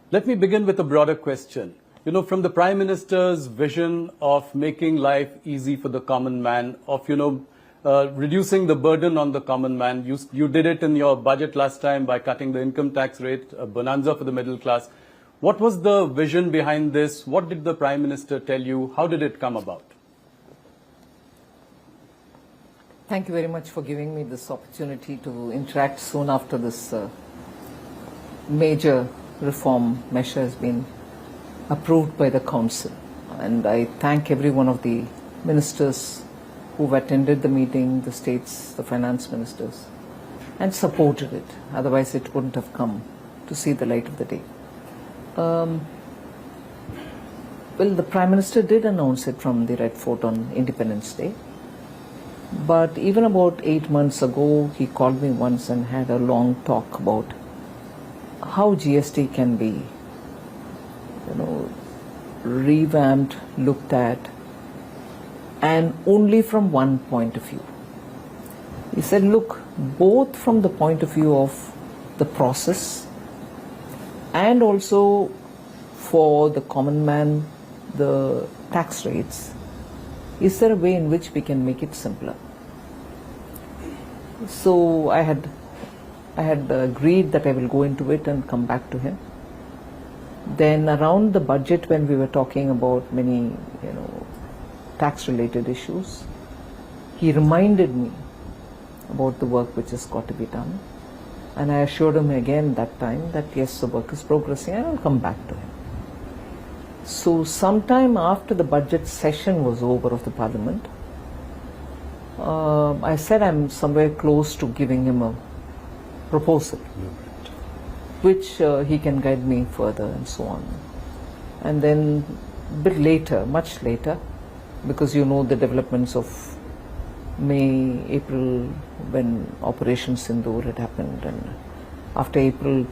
Let me begin with a broader question. You know, from the Prime Minister's vision of making life easy for the common man, of, reducing the burden on the common man, you did it in your budget last time by cutting the income tax rate, a bonanza for the middle class. What was the vision behind this? What did the Prime Minister tell you? How did it come about? Thank you very much for giving me this opportunity to interact soon after this major reform measure has been approved by the Council. And I thank every one of the ministers who've attended the meeting, the states, the finance ministers, and supported it. Otherwise, it wouldn't have come to see the light of the day. Well, the Prime Minister did announce it from the Red Fort on Independence Day. But even about 8 months ago, he called me once and had a long talk about how GST can be, revamped, looked at, and only from one point of view. He said, look, both from the point of view of the process and also for the common man, the tax rates, is there a way in which we can make it simpler? So I had agreed that I will go into it and come back to him. Then around the budget, when we were talking about many, tax-related issues, he reminded me about the work which has got to be done. And I assured him again that time that yes, the work is progressing and I'll come back to him. So sometime after the budget session was over of the Parliament, I said I'm somewhere close to giving him a proposal, which he can guide me further and so on. And then a bit later, much later, because you know the developments of May, April, when Operation Sindoor had happened, and after April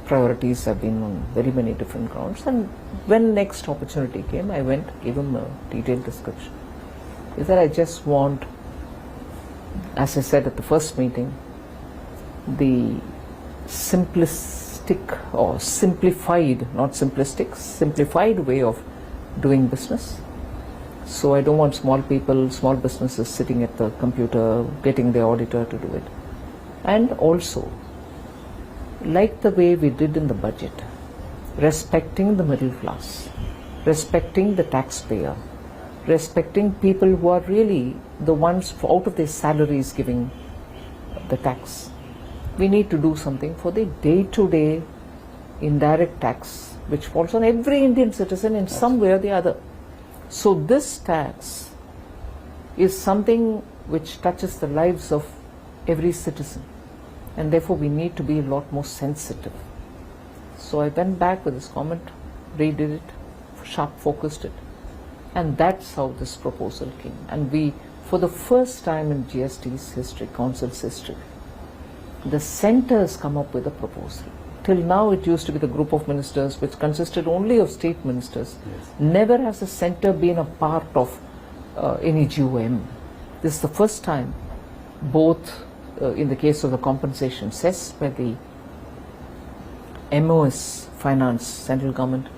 priorities have been on very many different grounds. And when next opportunity came, I went, gave him a detailed description. Is that I just want, as I said at the first meeting, the simplistic or simplified, not simplistic, simplified way of doing business. So I don't want small businesses sitting at the computer, getting the auditor to do it. And also, like the way we did in the budget, respecting the middle class, respecting the taxpayer, respecting people who are really the ones out of their salaries giving the tax. We need to do something for the day-to-day indirect tax, which falls on every Indian citizen in some way or the other. So this tax is something which touches the lives of every citizen, and therefore we need to be a lot more sensitive. So I went back with this comment, redid it, sharp focused it, and that's how this proposal came. And we, for the first time in GST's history, Council's history, the centre has come up with a proposal. Till now it used to be the group of ministers which consisted only of state ministers. Yes. Never has the centre been a part of any GOM. This is the first time, both in the case of the compensation cess, where the MOS finance, central government,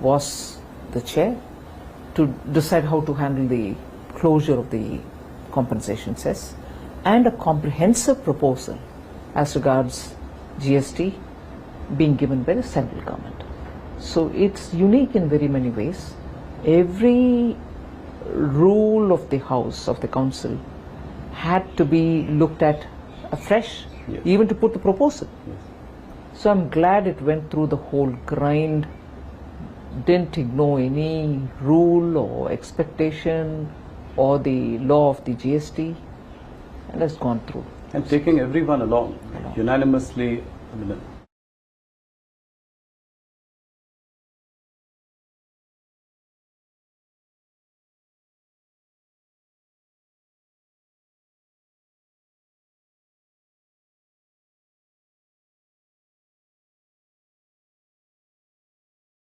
was the chair to decide how to handle the closure of the compensation cess, and a comprehensive proposal as regards GST being given by the central government. So it's unique in very many ways. Every rule of the House, of the Council, had to be looked at afresh, yes, even to put the proposal. Yes. So I'm glad it went through the whole grind, didn't ignore any rule or expectation or the law of the GST, and has gone through. And taking everyone along. Unanimously,